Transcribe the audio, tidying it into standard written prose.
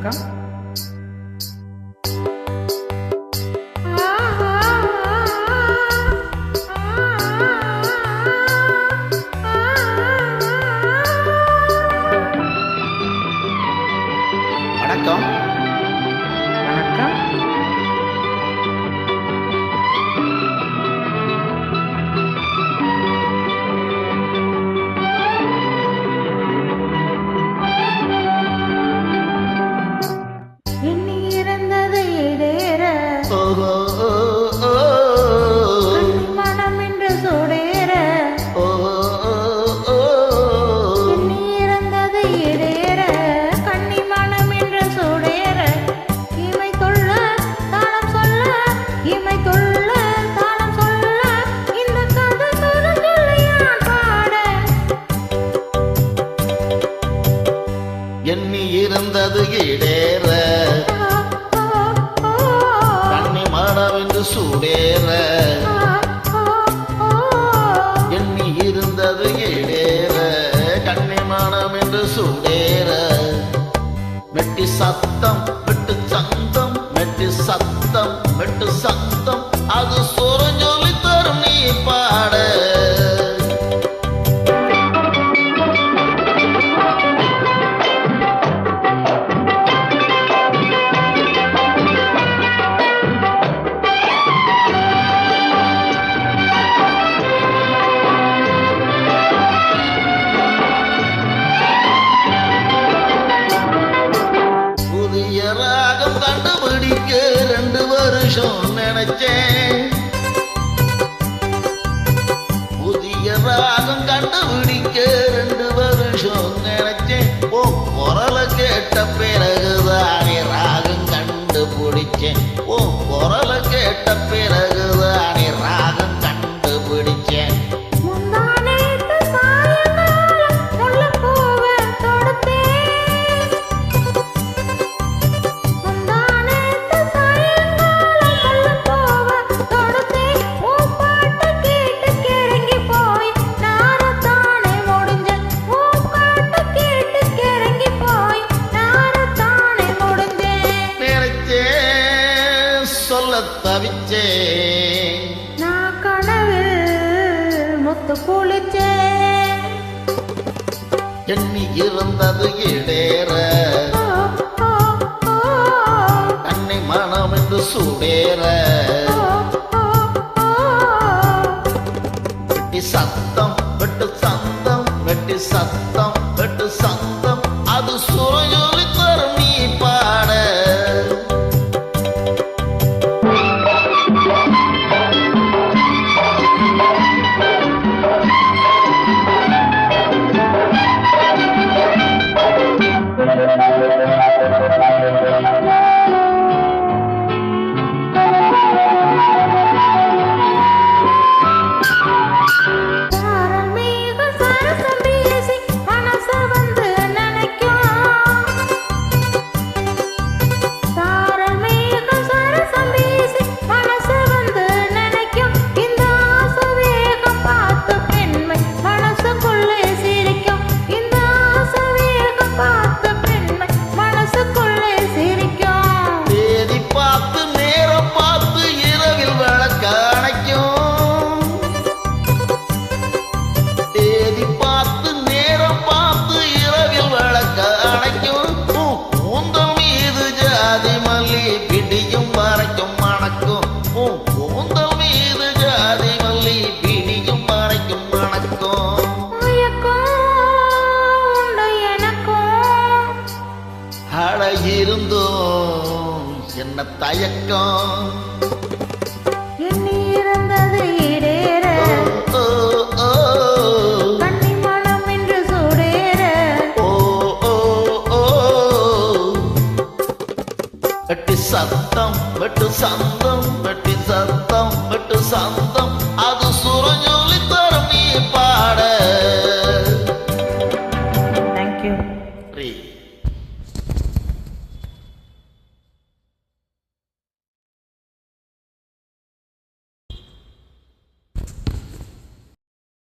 வணக்கம். வணக்கம். வணக்கம். எண்ணி இறந்ததை இடேற மனம் என்று சூடேற எண்ணி இறந்ததை இடேற கண்ணி மனம் என்று சூடேற இமை கொள்ள தாளம் சொல்ல இமை கொள்ள தாளம் சொல்ல இந்த கதை சொல்லியான் பாட எண்ணி இருந்தது இடேற கண்ணி மனவென்று சூடேற எண்ணி இருந்தது இடேற கண்ணி மனவென்று சூடேற மெட்டி சத்தம் மெட்டு சந்தம் மெட்டி சத்தம் மெட்டு சந்தம் அது சொரஞ்சொலி தரும் நீ பாட கண்டுபிடிக்க 2 வருஷம் நினைச்சேன் புதிய ராகம் கண்டுபிடிக்க 2 வருஷம் நினைச்சேன் ஓ குரலை கேட்ட பிறகுதானே ராகம் கண்டுபிடிச்சேன் ஓ குரலை கேட்ட பிறகுதானே ராகம் கண்டுபிடிச்சேன் தவிச்சேன் நான் கனவில் முத்து குளிச்சேன் எண்ணி இருந்தது இடேற கண்ணை மனம் என்று சூடேற வெட்டி சத்தம் வெட்டு சந்தம் வெட்டி சத்தம் வெட்டு சந்தம் அது சுரஜொலி தரும் நீ பாட இருந்தோம் என்ன தயக்கம் எண்ணி இறந்தது இடேற கண்ணி மனம் என்று சூடேற வெட்டி சத்தம் வெட்டு சந்தம் வெட்டி சத்தம் வெட்டு சந்தம் அது சுரஞ்சொலி தரும் நீ